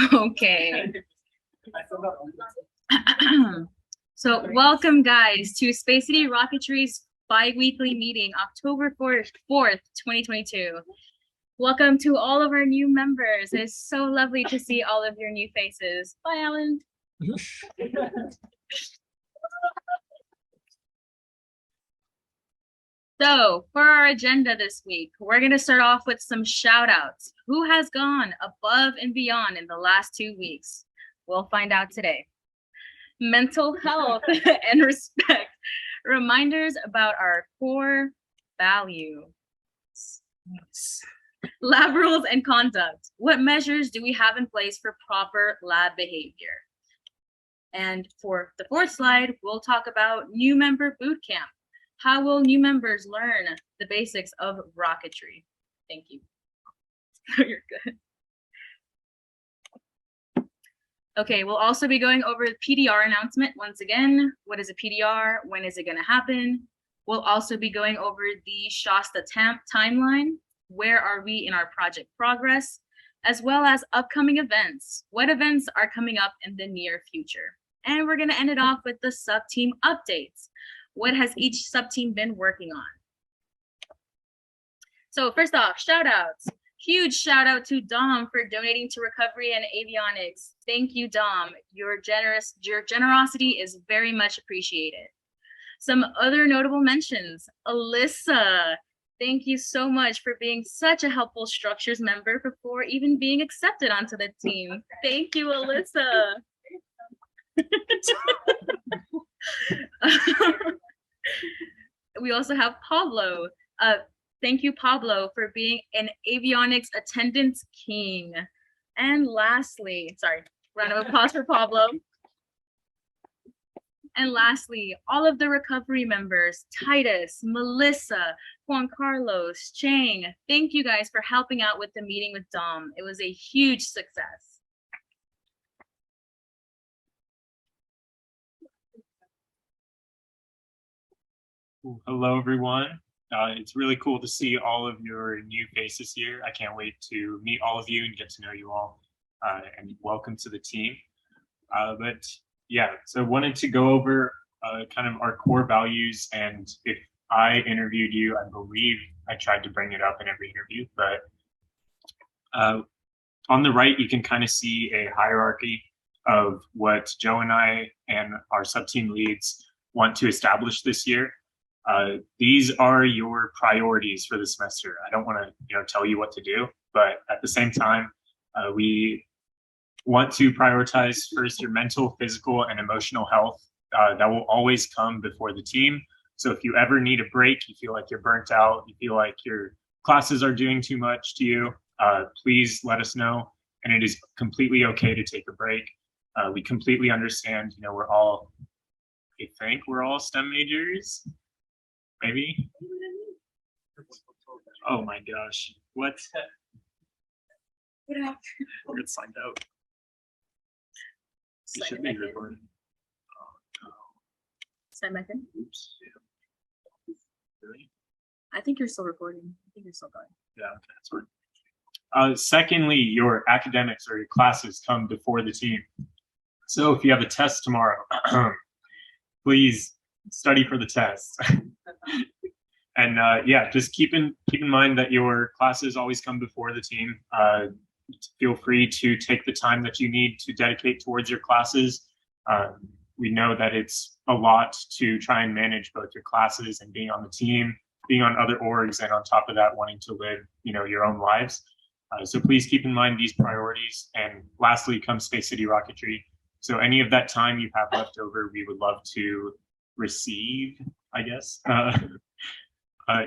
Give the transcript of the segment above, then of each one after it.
Okay. So welcome guys to Space City Rocketry's bi-weekly meeting, October 4th, 2022. Welcome to all of our new members. It's so lovely to see all of your new faces. Bye, Alan. So for our agenda this week, we're going to start off with some shout outs. Who has gone above and beyond in the last 2 weeks? We'll find out today. Mental health and respect. Reminders about our core value. Lab rules and conduct. What measures do we have in place for proper lab behavior? And for the fourth slide, we'll talk about new member boot camp. How will new members learn the basics of rocketry? Thank you. You're good. Okay, we'll also be going over the PDR announcement once again. What is a PDR? When is it going to happen? We'll also be going over the Shasta timeline. Where are we in our project progress? As well as upcoming events. What events are coming up in the near future? And we're going to end it off with the sub-team updates. What has each sub-team been working on? So first off, shout outs. Huge shout out to Dom for donating to recovery and avionics. Thank you, Dom. Your generosity is very much appreciated. Some other notable mentions. Alyssa, thank you so much for being such a helpful structures member before even being accepted onto the team. Thank you, Alyssa. We also have Pablo. Thank you, Pablo, for being an avionics attendance king. And lastly, sorry, round of applause for Pablo. And lastly, all of the recovery members, Titus, Melissa, Juan Carlos, Chang, thank you guys for helping out with the meeting with Dom. It was a huge success. Hello, everyone. It's really cool to see all of your new faces here. I can't wait to meet all of you and get to know you all. And welcome to the team. But yeah, so wanted to go over kind of our core values. And if I interviewed you, I believe I tried to bring it up in every interview. But on the right, you can kind of see a hierarchy of what Joe and I and our sub-team leads want to establish this year. These are your priorities for the semester. I don't want to, tell you what to do, but at the same time, we want to prioritize first your mental, physical, and emotional health. That will always come before the team. So if you ever need a break, you feel like you're burnt out, you feel like your classes are doing too much to you, please let us know. And it is completely okay to take a break. We completely understand, we're all, I think we're all STEM majors. Maybe. Oh my gosh. What? We're gonna signed out. It should be recording. Oh no. Sign back in. Oops. Really? I think you're still recording. I think you're still going. Yeah, okay, that's fine. Secondly, your academics or your classes come before the team. So if you have a test tomorrow, please study for the test. And yeah, just keep in mind that your classes always come before the team. Feel free to take the time that you need to dedicate towards your classes. We know that it's a lot to try and manage both your classes and being on the team, being on other orgs, and on top of that, wanting to live, your own lives. So please keep in mind these priorities. And lastly comes Space City Rocketry. So any of that time you have left over, we would love to receive, I guess.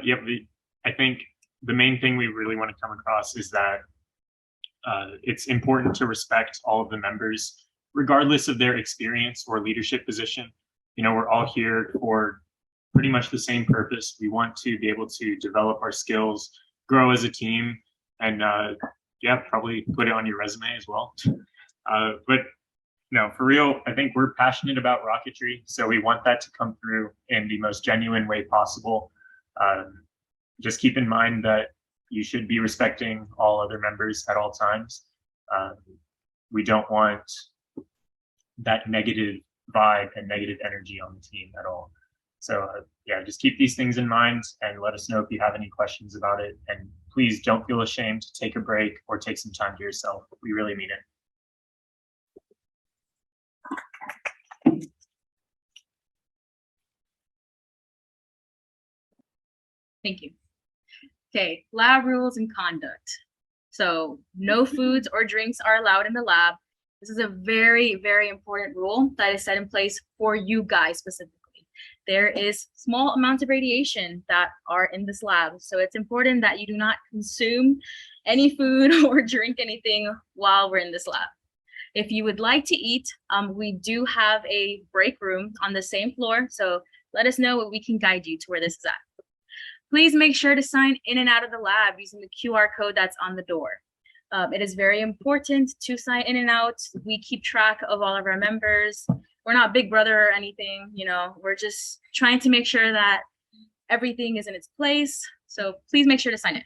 Yeah, I think the main thing we really want to come across is that it's important to respect all of the members, regardless of their experience or leadership position. We're all here for pretty much the same purpose. We want to be able to develop our skills, grow as a team, and yeah, probably put it on your resume as well. But no, for real, I think we're passionate about rocketry, so we want that to come through in the most genuine way possible. Just keep in mind that you should be respecting all other members at all times. we don't want that negative vibe and negative energy on the team at all. So yeah, just keep these things in mind and let us know if you have any questions about it. And please don't feel ashamed to take a break or take some time to yourself. We really mean it. Thank you. Okay, lab rules and conduct. So no foods or drinks are allowed in the lab. This is a very, very important rule that is set in place for you guys specifically. There is small amounts of radiation that are in this lab. So it's important that you do not consume any food or drink anything while we're in this lab. If you would like to eat, we do have a break room on the same floor. So let us know, we can guide you to where this is at. Please make sure to sign in and out of the lab using the QR code that's on the door. It is very important to sign in and out. We keep track of all of our members. We're not Big Brother or anything, you know, we're just trying to make sure that everything is in its place. So please make sure to sign in.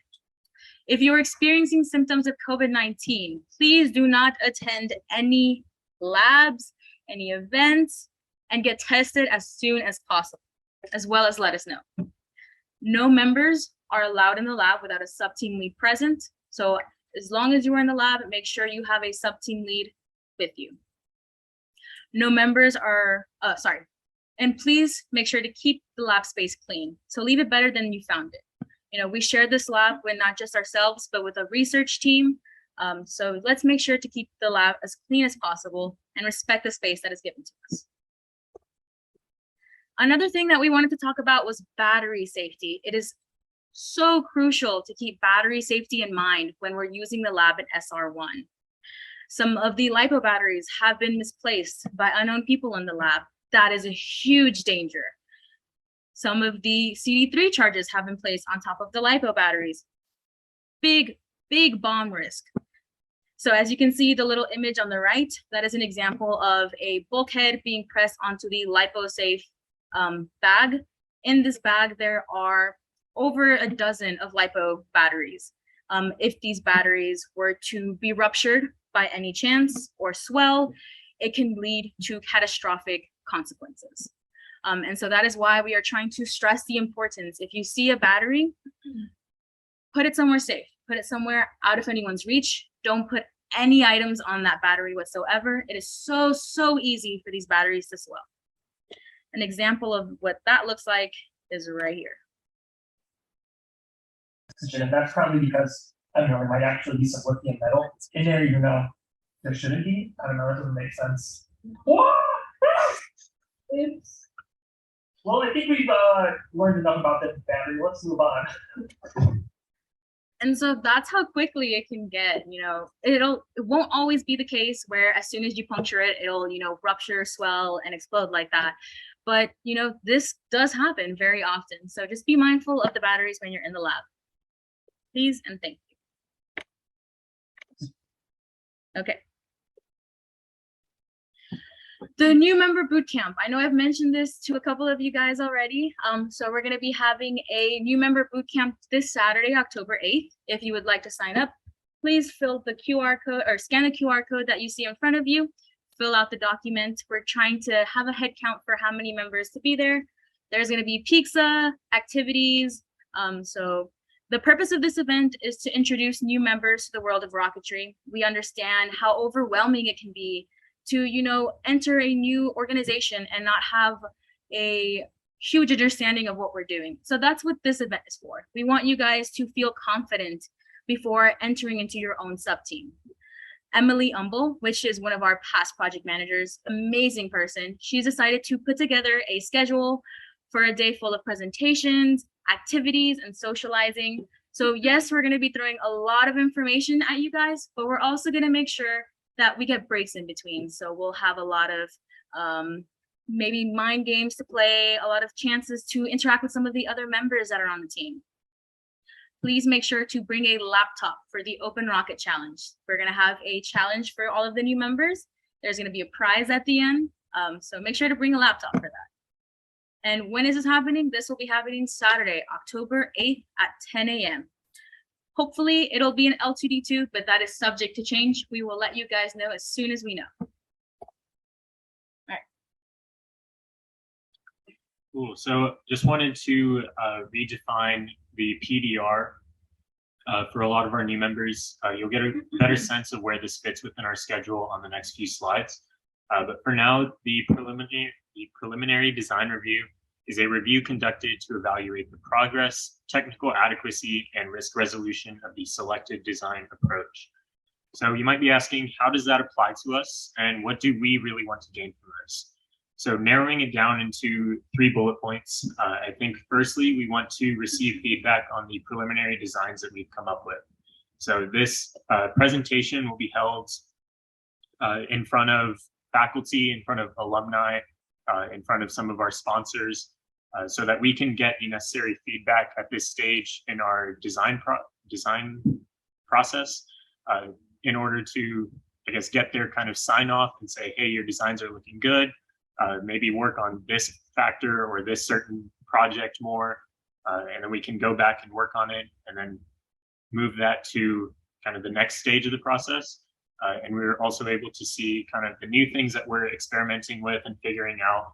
If you're experiencing symptoms of COVID-19, please do not attend any labs, any events, and get tested as soon as possible, as well as let us know. No members are allowed in the lab without a sub-team lead present. So as long as you are in the lab, make sure you have a sub-team lead with you. No members are, and please make sure to keep the lab space clean. So leave it better than you found it. You know, we share this lab with not just ourselves, but with a research team. So let's make sure to keep the lab as clean as possible and respect the space that is given to us. Another thing that we wanted to talk about was battery safety. It is so crucial to keep battery safety in mind when we're using the lab in SR1. Some of the LiPo batteries have been misplaced by unknown people in the lab. That is a huge danger. Some of the CD3 charges have been placed on top of the LiPo batteries. Big, big bomb risk. So as you can see, the little image on the right, that is an example of a bulkhead being pressed onto the LiPo-safe bag. In this bag, there are over a dozen of LiPo batteries. If these batteries were to be ruptured by any chance or swell, it can lead to catastrophic consequences. And so that is why we are trying to stress the importance. If you see a battery, put it somewhere safe, put it somewhere out of anyone's reach. Don't put any items on that battery whatsoever. It is so, so easy for these batteries to swell. An example of what that looks like is right here. And that's probably because, I don't know, there might actually be some lithium metal in there, even though there shouldn't be. I don't know, that doesn't make sense. Well, I think we've learned enough about the battery. Let's move on. And so that's how quickly it can get, you know, it won't always be the case where as soon as you puncture it, it'll, you know, rupture, swell, and explode like that. But, you know, this does happen very often. So just be mindful of the batteries when you're in the lab. Please and thank you. Okay. The new member bootcamp. I know I've mentioned this to a couple of you guys already. So we're going to be having a new member bootcamp this Saturday, October 8th. If you would like to sign up, please fill the QR code or scan the QR code that you see in front of you. Fill out the document. We're trying to have a head count for how many members to be there. There's going to be pizza, activities. So the purpose of this event is to introduce new members to the world of rocketry. We understand how overwhelming it can be to, you know, enter a new organization and not have a huge understanding of what we're doing. So that's what this event is for. We want you guys to feel confident before entering into your own sub-team. Emily Umble, which is one of our past project managers, amazing person. She's decided to put together a schedule for a day full of presentations, activities, and socializing. So yes, we're going to be throwing a lot of information at you guys, but we're also going to make sure that we get breaks in between. So we'll have a lot of maybe mind games to play, a lot of chances to interact with some of the other members that are on the team. Please make sure to bring a laptop for the Open Rocket Challenge. We're going to have a challenge for all of the new members. There's going to be a prize at the end. So make sure to bring a laptop for that. And when is this happening? This will be happening Saturday, October 8th at 10 a.m. Hopefully it'll be an L2D2, but that is subject to change. We will let you guys know as soon as we know. Cool. So just wanted to redefine the PDR for a lot of our new members. You'll get a better sense of where this fits within our schedule on the next few slides. But for now, the preliminary design review is a review conducted to evaluate the progress, technical adequacy, and risk resolution of the selected design approach. So you might be asking, how does that apply to us, and what do we really want to gain from this? So narrowing it down into 3 bullet points, I think firstly, we want to receive feedback on the preliminary designs that we've come up with. So this presentation will be held in front of faculty, in front of alumni, in front of some of our sponsors, so that we can get the necessary feedback at this stage in our design process in order to, I guess, get their kind of sign off and say, hey, your designs are looking good. Maybe work on this factor or this certain project more, and then we can go back and work on it and then move that to kind of the next stage of the process. And we were also able to see kind of the new things that we're experimenting with and figuring out,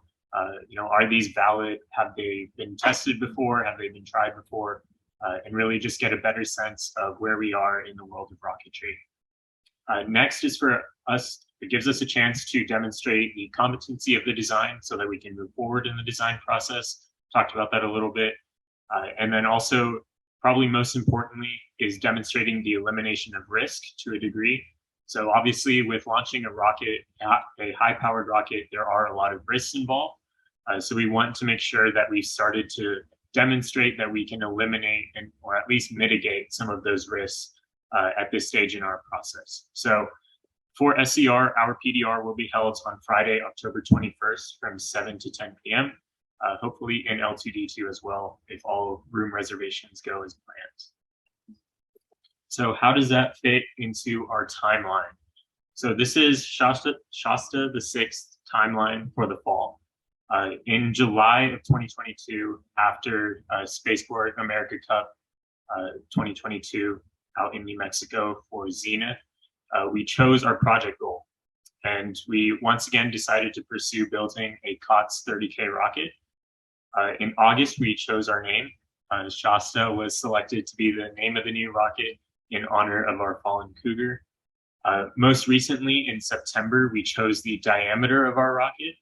are these valid? Have they been tested before? Have they been tried before? And really just get a better sense of where we are in the world of rocketry. Next is for us, it gives us a chance to demonstrate the competency of the design so that we can move forward in the design process. Talked about that a little bit. And then also, probably most importantly, is demonstrating the elimination of risk to a degree. So obviously with launching a rocket, a high-powered rocket, there are a lot of risks involved. So we want to make sure that we've started to demonstrate that we can eliminate and or at least mitigate some of those risks at this stage in our process. So for SCR, our PDR will be held on Friday, October 21st from 7 to 10 p.m., hopefully in L2D2 as well, if all room reservations go as planned. So how does that fit into our timeline? So this is Shasta the 6th timeline for the fall. In July of 2022, after Spaceport America Cup 2022 out in New Mexico for Zenith, we chose our project goal. And we once again decided to pursue building a COTS 30K rocket. In August, we chose our name. Shasta was selected to be the name of the new rocket in honor of our fallen cougar. Most recently, in September, we chose the diameter of our rocket.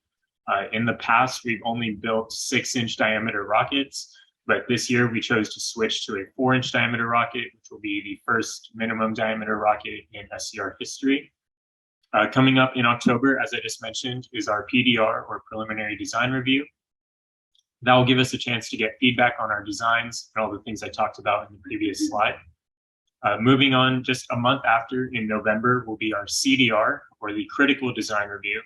In the past, we've only built 6-inch diameter rockets, but this year we chose to switch to a 4-inch diameter rocket, which will be the first minimum diameter rocket in SCR history. Coming up in October, as I just mentioned, is our PDR, or preliminary design review. That will give us a chance to get feedback on our designs and all the things I talked about in the previous slide. Moving on, just a month after, in November, will be our CDR, or the critical design review.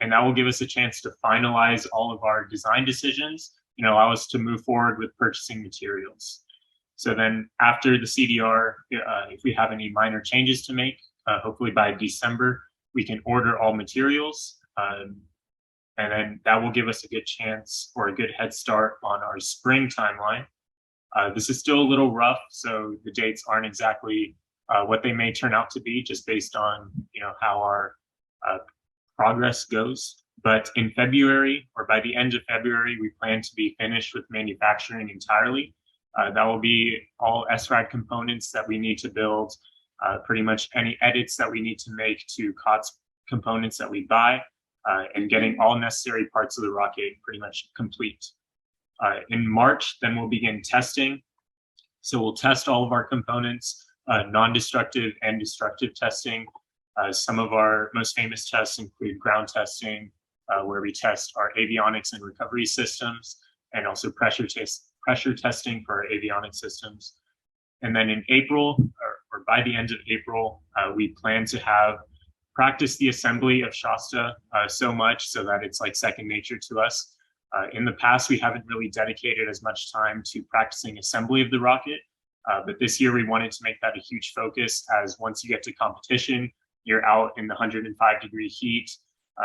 And that will give us a chance to finalize all of our design decisions and allow us to move forward with purchasing materials. So then after the CDR, if we have any minor changes to make, hopefully by December, we can order all materials. And then that will give us a good chance or a good head start on our spring timeline. This is still a little rough, so the dates aren't exactly what they may turn out to be, just based on how our progress goes. But in February, or by the end of February, we plan to be finished with manufacturing entirely. That will be all SRAD components that we need to build, pretty much any edits that we need to make to COTS components that we buy, and getting all necessary parts of the rocket pretty much complete. In March, then we'll begin testing. So we'll test all of our components, non-destructive and destructive testing. Some of our most famous tests include ground testing, where we test our avionics and recovery systems, and also pressure testing for our avionics systems. And then in April, or by the end of April, we plan to have practiced the assembly of Shasta so much so that it's like second nature to us. In the past, we haven't really dedicated as much time to practicing assembly of the rocket, but this year we wanted to make that a huge focus, as once you get to competition, you're out in the 105-degree heat.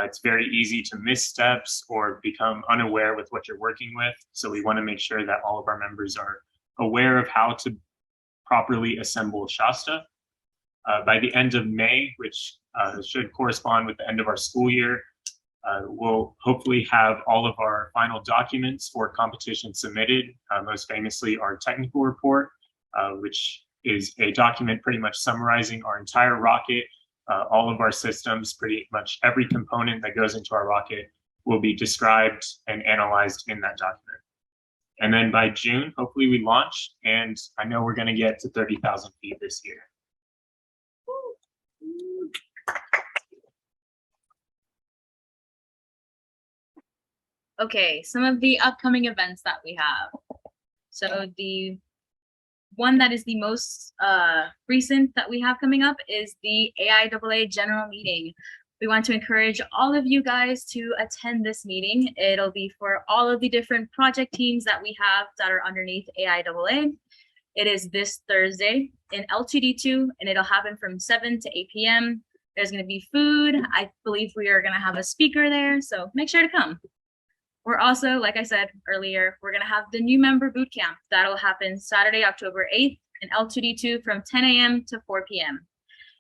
It's very easy to miss steps or become unaware with what you're working with. So we want to make sure that all of our members are aware of how to properly assemble Shasta. By the end of May, which should correspond with the end of our school year, we'll hopefully have all of our final documents for competition submitted, most famously our technical report, which is a document pretty much summarizing our entire rocket, all of our systems, pretty much every component that goes into our rocket will be described and analyzed in that document. And then by June, hopefully we launch, and I know we're going to get to 30,000 feet this year. Okay, some of the upcoming events that we have. So the one that is the most recent that we have coming up is the AIAA General Meeting. We want to encourage all of you guys to attend this meeting. It'll be for all of the different project teams that we have that are underneath AIAA. It is this Thursday in L2D2, and it'll happen from 7 to 8 p.m. There's going to be food. I believe we are going to have a speaker there, so make sure to come. We're also, like I said earlier, we're going to have the new member boot camp. That'll happen Saturday, October 8th in L2D2 from 10 a.m. to 4 p.m.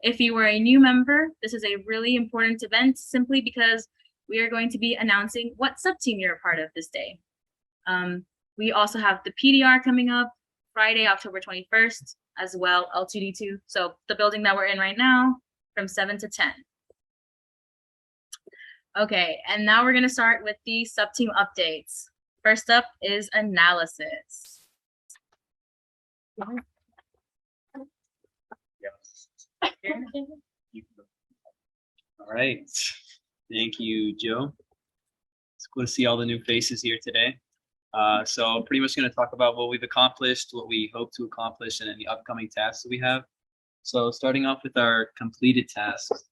If you are a new member, this is a really important event simply because we are going to be announcing what sub-team you're a part of this day. We also have the PDR coming up Friday, October 21st as well, L2D2. So the building that we're in right now from 7 to 10. Okay, and now we're gonna start with the sub-team updates. First up is analysis. All right, thank you, Joe. It's cool to see all the new faces here today. So I'm pretty much going to talk about what we've accomplished, what we hope to accomplish, and any upcoming tasks that we have. So starting off with our completed tasks.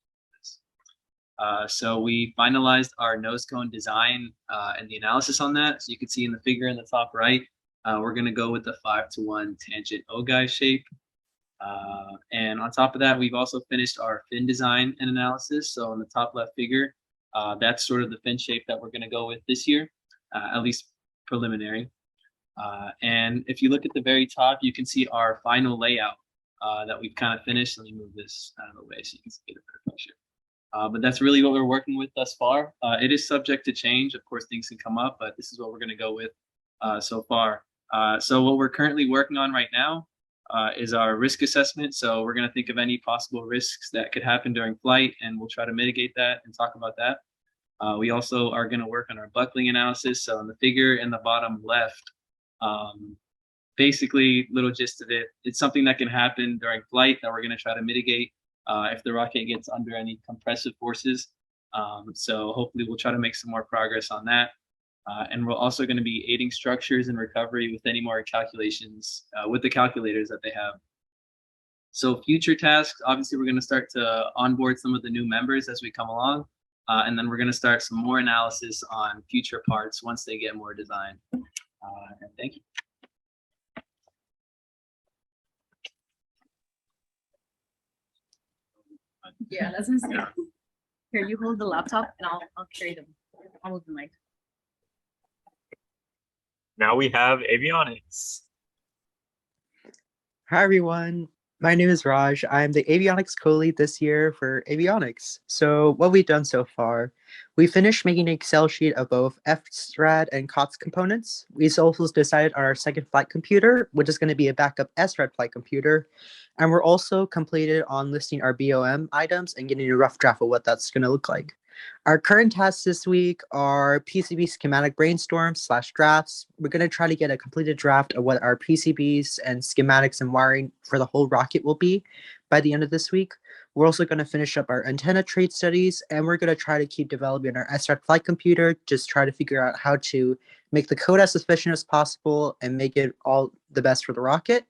So we finalized our nose cone design and the analysis on that. So you can see in the figure in the top right, we're going to go with the 5-to-1 tangent O-guy shape. And on top of that, we've also finished our fin design and analysis. So in the top left figure, that's sort of the fin shape that we're going to go with this year, at least preliminary. And if you look at the very top, you can see our final layout that we've kind of finished. Let me move this out of the way so you can see the better picture. But that's really what we're working with thus far. It is subject to change. Of course, things can come up, but this is what we're going to go with so far. So what we're currently working on right now is our risk assessment. So we're going to think of any possible risks that could happen during flight, and we'll try to mitigate that and talk about that. We also are going to work on our buckling analysis. So in the figure in the bottom left, basically, little gist of it, it's something that can happen during flight that we're going to try to mitigate if the rocket gets under any compressive forces. So hopefully we'll try to make some more progress on that. And we're also going to be aiding structures in recovery with any more calculations with the calculators that they have. So future tasks, obviously we're going to start to onboard some of the new members as we come along. And then we're going to start some more analysis on future parts once they get more designed. And thank you. Yeah, that's insane. Here, you hold the laptop and I'll carry them. I'll move the mic. Now we have avionics. Hi, everyone. My name is Raj. I'm the avionics co-lead this year for avionics. So what we've done so far, we finished making an Excel sheet of both FSRAD and COTS components. We also decided on our second flight computer, which is going to be a backup SRAD flight computer. And we're also completed on listing our BOM items and getting a rough draft of what that's going to look like. Our current tasks this week are PCB schematic brainstorm / drafts. We're going to try to get a completed draft of what our PCBs and schematics and wiring for the whole rocket will be by the end of this week. We're also going to finish up our antenna trade studies, and we're going to try to keep developing our SRAD flight computer, just try to figure out how to make the code as efficient as possible and make it all the best for the rocket.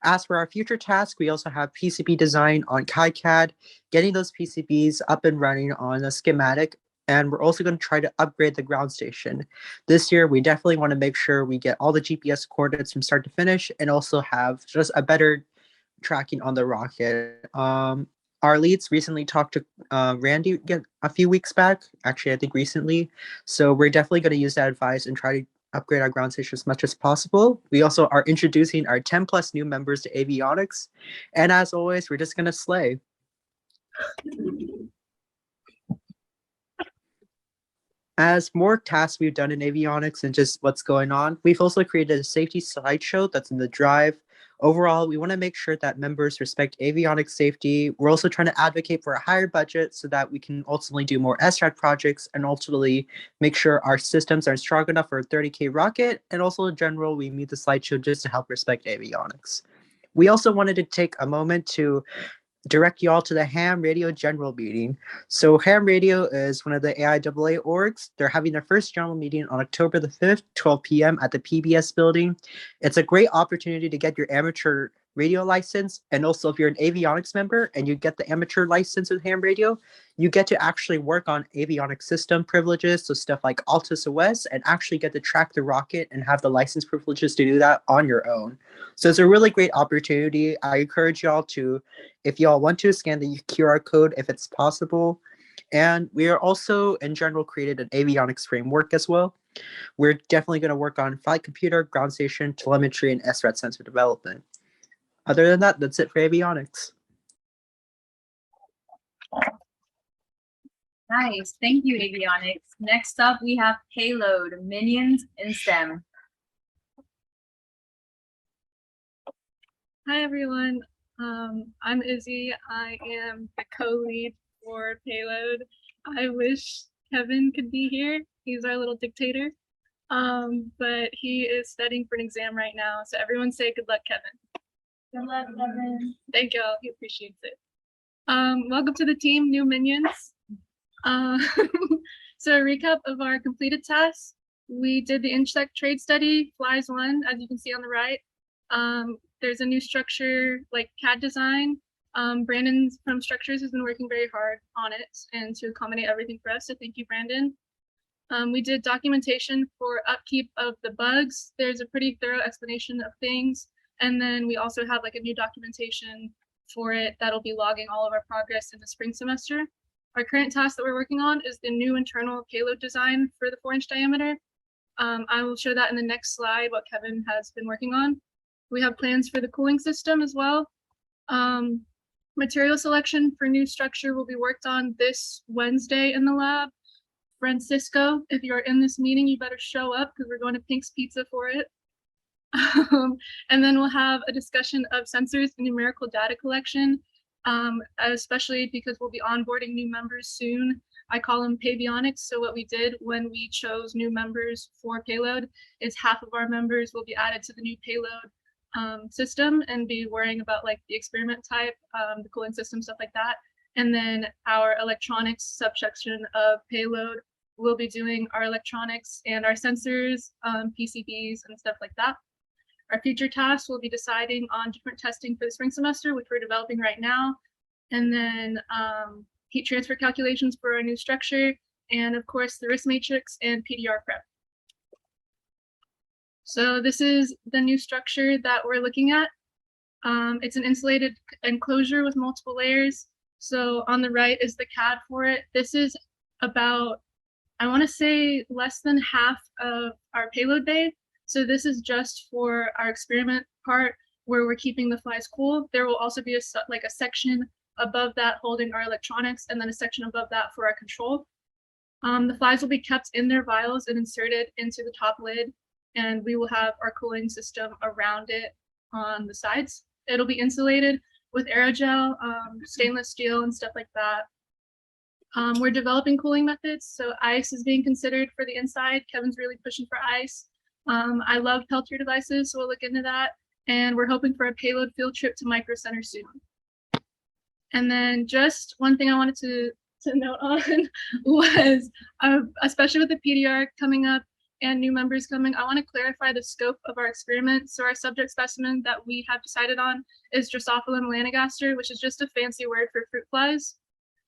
As for our future tasks, we also have PCB design on KiCad, getting those PCBs up and running on a schematic, and we're also going to try to upgrade the ground station. This year, we definitely want to make sure we get all the GPS coordinates from start to finish and also have just a better tracking on the rocket. Our leads recently talked to Randy a few weeks back, actually I think recently, so we're definitely going to use that advice and try to upgrade our ground station as much as possible. We also are introducing our 10 plus new members to avionics. And as always, we're just going to slay. As more tasks we've done in avionics and just what's going on, we've also created a safety slideshow that's in the drive. Overall, we want to make sure that members respect avionics safety. We're also trying to advocate for a higher budget so that we can ultimately do more SRAD projects and ultimately make sure our systems are strong enough for a 30K rocket. And also in general, we meet the slideshow just to help respect avionics. We also wanted to take a moment to direct you all to the Ham Radio General Meeting. So Ham Radio is one of the AIAA orgs. They're having their first general meeting on October the 5th, 12 p.m. at the PBS building. It's a great opportunity to get your amateur radio license. And also if you're an avionics member and you get the amateur license with Ham Radio, you get to actually work on avionics system privileges, so stuff like Altus OS, and actually get to track the rocket and have the license privileges to do that on your own. So it's a really great opportunity. I encourage y'all to, if y'all want to, scan the QR code if it's possible. And we are also, in general, created an avionics framework as well. We're definitely going to work on flight computer, ground station, telemetry, and SRAD sensor development. Other than that, that's it for avionics. Nice. Thank you, avionics. Next up, we have payload, minions, and STEM. Hi, everyone. I'm Izzy. I am the co-lead for payload. I wish Kevin could be here. He's our little dictator. But he is studying for an exam right now. So everyone say good luck, Kevin. Good luck, Kevin. Thank y'all. He appreciates it. Welcome to the team, new minions. So a recap of our completed tasks. We did the insect trade study, Flies 1, as you can see on the right. There's a new structure like CAD design. Brandon from Structures has been working very hard on it and to accommodate everything for us. So thank you, Brandon. We did documentation for upkeep of the bugs. There's a pretty thorough explanation of things. And then we also have like a new documentation for it that'll be logging all of our progress in the spring semester. Our current task that we're working on is the new internal payload design for the 4-inch diameter. I will show that in the next slide, what Kevin has been working on. We have plans for the cooling system as well. Material selection for new structure will be worked on this Wednesday in the lab. Francisco, if you're in this meeting, you better show up because we're going to Pink's Pizza for it. And then we'll have a discussion of sensors and numerical data collection, especially because we'll be onboarding new members soon. I call them Pavionics. So what we did when we chose new members for payload is half of our members will be added to the new payload system and be worrying about like the experiment type, the cooling system, stuff like that. And then our electronics subsection of payload will be doing our electronics and our sensors, PCBs and stuff like that. Our future tasks will be deciding on different testing for the spring semester, which we're developing right now. And then heat transfer calculations for our new structure. And of course, the risk matrix and PDR prep. So this is the new structure that we're looking at. It's an insulated enclosure with multiple layers. So on the right is the CAD for it. This is about, I want to say, less than half of our payload bay. So this is just for our experiment part where we're keeping the flies cool. There will also be a section above that holding our electronics and then a section above that for our control. The flies will be kept in their vials and inserted into the top lid, and we will have our cooling system around it on the sides. It'll be insulated with aerogel, stainless steel and stuff like that. We're developing cooling methods, so ice is being considered for the inside. Kevin's really pushing for ice. I love Peltier devices, so we'll look into that. And we're hoping for a payload field trip to Micro Center soon. And then just one thing I wanted to note on was, especially with the PDR coming up and new members coming, I want to clarify the scope of our experiment. So our subject specimen that we have decided on is Drosophila melanogaster, which is just a fancy word for fruit flies.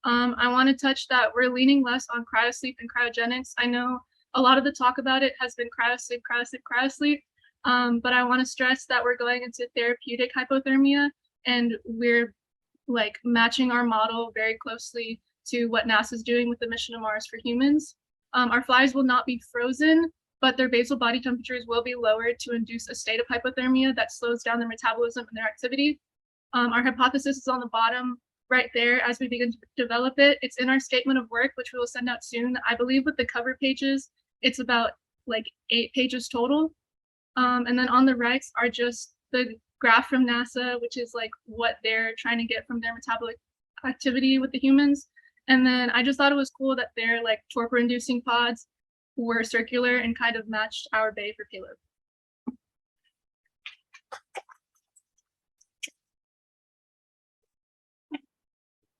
I want to touch that we're leaning less on cryosleep and cryogenics. I know a lot of the talk about it has been cryosleep, cryosleep, cryosleep, but I want to stress that we're going into therapeutic hypothermia, and we're like matching our model very closely to what NASA's doing with the mission to Mars for humans. Our flies will not be frozen, but their basal body temperatures will be lowered to induce a state of hypothermia that slows down their metabolism and their activity. Our hypothesis is on the bottom right there as we begin to develop it. It's in our statement of work, which we will send out soon. I believe with the cover pages, it's about like 8 pages total. And then on the right are just the graph from NASA, which is like what they're trying to get from their metabolic activity with the humans. And then I just thought it was cool that their like torpor-inducing pods were circular and kind of matched our bay for payload.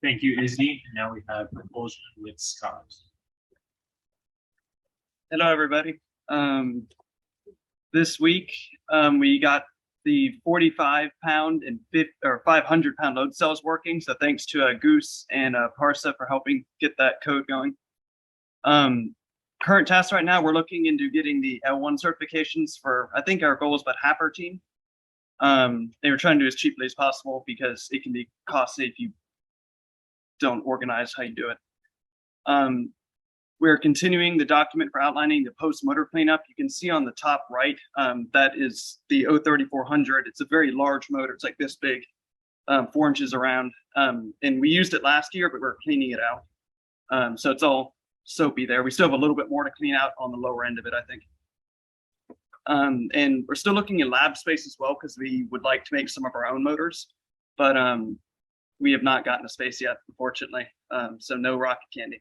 Thank you, Izzy. And now we have propulsion with Scott. Hello, everybody. This week, we got the 45-pound and 500-pound load cells working. So thanks to Goose and Parsa for helping get that code going. Current tasks right now, we're looking into getting the L1 certifications for, I think our goal is about half our team. They were trying to do as cheaply as possible because it can be costly if you don't organize how you do it. We're continuing the document for outlining the post-motor cleanup. You can see on the top right, that is the 03400. It's a very large motor. It's like this big, 4 inches around. And we used it last year, but we're cleaning it out. So it's all soapy there. We still have a little bit more to clean out on the lower end of it, I think. And we're still looking at lab space as well because we would like to make some of our own motors. But we have not gotten a space yet, unfortunately. So no rocket candy.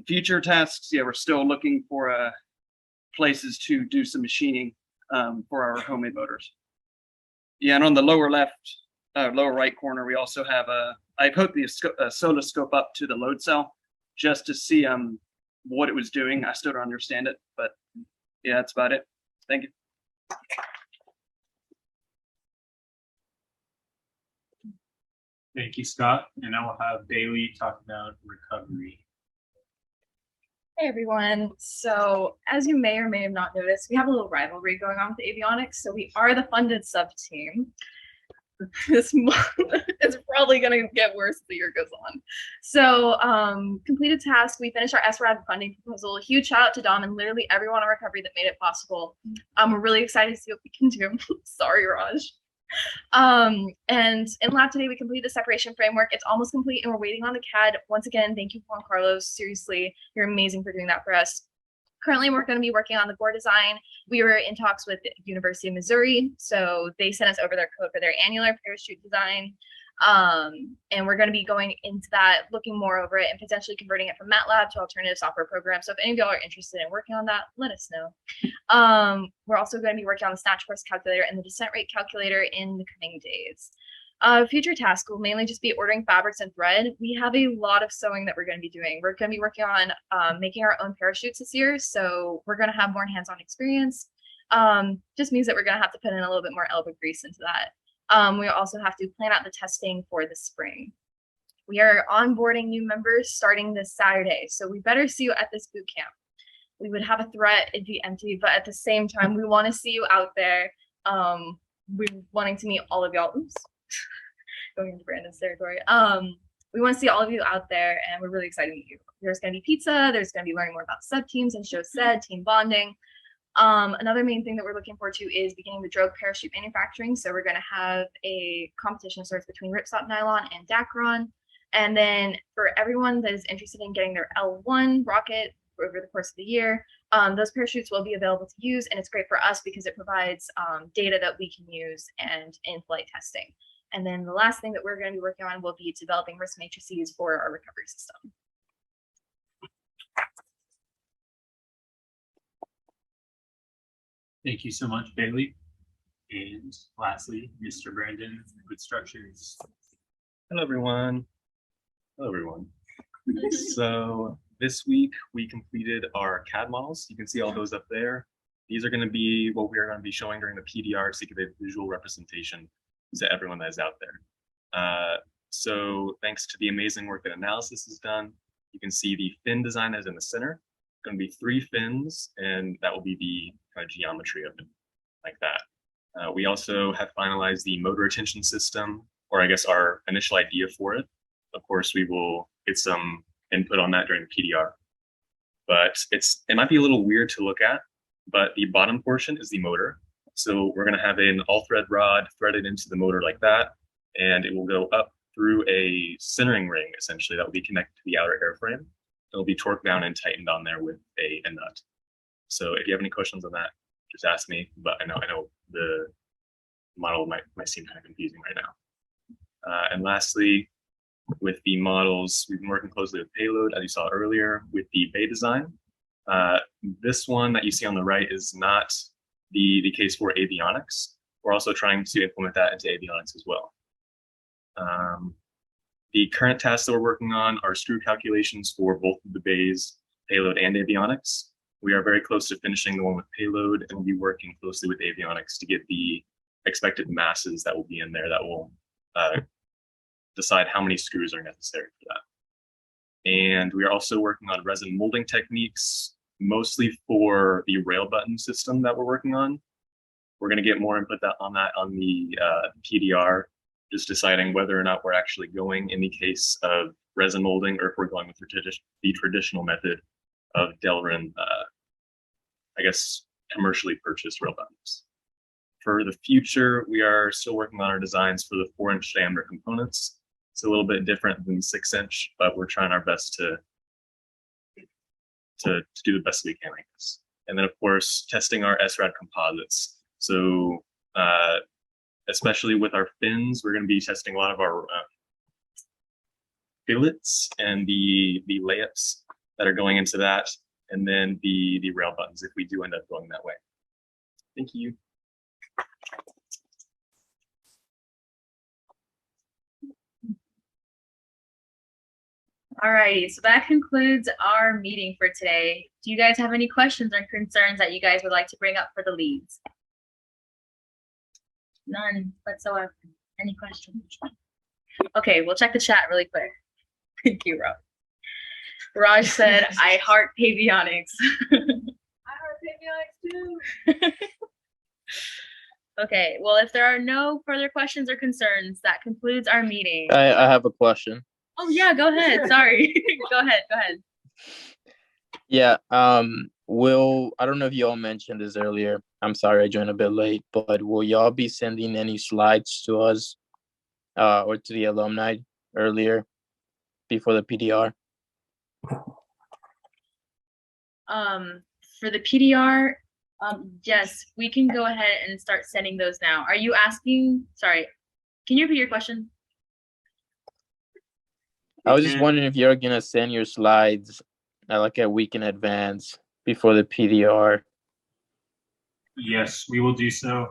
Future tasks, yeah, we're still looking for places to do some machining for our homemade motors. Yeah, and on the lower left, lower right corner, we also have I put the oscilloscope up to the load cell just to see what it was doing. I still don't understand it, but yeah, that's about it. Thank you. Thank you, Scott. And now we'll have Bailey talk about recovery. Hey everyone. So as you may or may have not noticed, we have a little rivalry going on with avionics. So we are the funded sub team. This month it's probably going to get worse as the year goes on. So completed task, we finished our SRAD funding proposal. Huge shout out to Dom and literally everyone on recovery that made it possible. We're really excited to see what we can do. Sorry, Raj. And in lab today, we completed the separation framework. It's almost complete and we're waiting on the CAD. Once again, thank you, Juan Carlos. Seriously, you're amazing for doing that for us. Currently, we're going to be working on the gore design. We were in talks with the University of Missouri, so they sent us over their code for their annular parachute design. And we're going to be going into that, looking more over it and potentially converting it from MATLAB to alternative software programs. So if any of y'all are interested in working on that, let us know. We're also going to be working on the snatch course calculator and the descent rate calculator in the coming days. Future tasks will mainly just be ordering fabrics and thread. We have a lot of sewing that we're going to be doing. We're going to be working on making our own parachutes this year. So we're going to have more hands-on experience. Just means that we're going to have to put in a little bit more elbow grease into that. We also have to plan out the testing for the spring. We are onboarding new members starting this Saturday, so we better see you at this boot camp. We would have a threat, it'd be empty, but at the same time, we want to see you out there. We're wanting to meet all of y'all. Oops, going into Brandon's territory. We want to see all of you out there, and we're really excited to meet you. There's going to be pizza. There's going to be learning more about sub teams and show said team bonding. Another main thing that we're looking forward to is beginning the drogue parachute manufacturing. So we're going to have a competition of sorts between Ripstop Nylon and Dacron. And then for everyone that is interested in getting their L1 rocket over the course of the year, those parachutes will be available to use. And it's great for us because it provides data that we can use and in-flight testing. And then the last thing that we're going to be working on will be developing risk matrices for our recovery system. Thank you so much, Bailey. And lastly, Mr. Brandon with structures. Hello, everyone. Hello, everyone. So this week we completed our CAD models. You can see all those up there. These are going to be what we are going to be showing during the PDR so you can have a visual representation to everyone that is out there. So thanks to the amazing work that analysis has done, you can see the fin design that is in the center. Going to be 3 fins, and that will be the kind of geometry of it, like that. We also have finalized the motor retention system, or I guess our initial idea for it. Of course, we will get some input on that during the PDR. but it might be a little weird to look at, but the bottom portion is the motor. So we're going to have an all-thread rod threaded into the motor like that, and it will go up through a centering ring, essentially, that will be connected to the outer airframe. It'll be torqued down and tightened on there with a nut. So if you have any questions on that, just ask me, but I know the model might seem kind of confusing right now. And lastly, with the models, we've been working closely with Payload, as you saw earlier, with the bay design. This one that you see on the right is not the case for avionics. We're also trying to implement that into avionics as well. The current tasks that we're working on are screw calculations for both of the bays, Payload and avionics. We are very close to finishing the one with Payload, and we'll be working closely with avionics to get the expected masses that will be in there that will decide how many screws are necessary for that. And we are also working on resin molding techniques, mostly for the rail button system that we're working on. We're going to get more input on the PDR, just deciding whether or not we're actually going in the case of resin molding, or if we're going with the traditional method of Delrin, I guess, commercially purchased rail buttons. For the future, we are still working on our designs for the 4-inch diameter components. It's a little bit different than 6-inch, but we're trying our best to do the best we can, I guess. And then, of course, testing our SRAD composites. So, especially with our fins, we're going to be testing a lot of our fillets and the layups that are going into that, and then the rail buttons if we do end up going that way. Thank you. All righty, so that concludes our meeting for today. Do you guys have any questions or concerns that you guys would like to bring up for the leads? None whatsoever. Any questions? Okay, we'll check the chat really quick. Thank you, Rob. Raj said, I heart avionics. I heard avionics too. Okay, well, if there are no further questions or concerns, that concludes our meeting. I have a question. Oh yeah, go ahead. Sorry. Go ahead. Yeah, I don't know if you all mentioned this earlier. I'm sorry I joined a bit late, but will y'all be sending any slides to us or to the alumni earlier before the PDR? For the PDR, yes, we can go ahead and start sending those now. Are you asking, sorry, can you repeat your question? I was just wondering if you're gonna send your slides like a week in advance before the PDR. Yes, we will do so.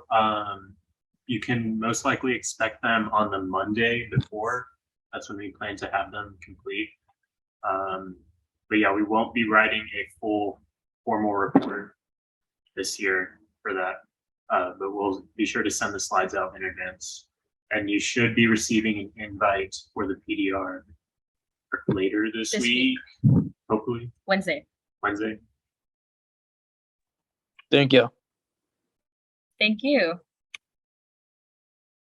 You can most likely expect them on the Monday before. That's when we plan to have them complete. But yeah, we won't be writing a full formal report this year for that. But we'll be sure to send the slides out in advance. And you should be receiving an invite for the PDR later this week, hopefully. Wednesday. Thank you. Thank you.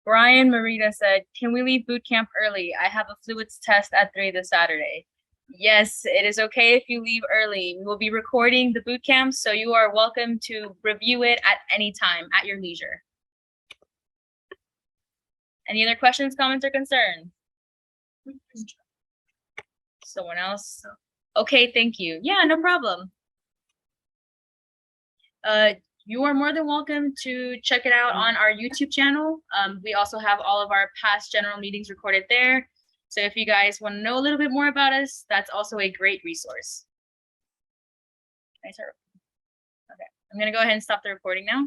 Brian Marita said, can we leave boot camp early? I have a fluids test at 3 this Saturday. Yes, it is okay if you leave early. We will be recording the boot camp, so you are welcome to review it at any time at your leisure. Any other questions, comments, or concerns? Someone else? Okay, thank you. Yeah, no problem. You are more than welcome to check it out on our YouTube channel. We also have all of our past general meetings recorded there. So if you guys want to know a little bit more about us, that's also a great resource. Okay, I'm going to go ahead and stop the recording now.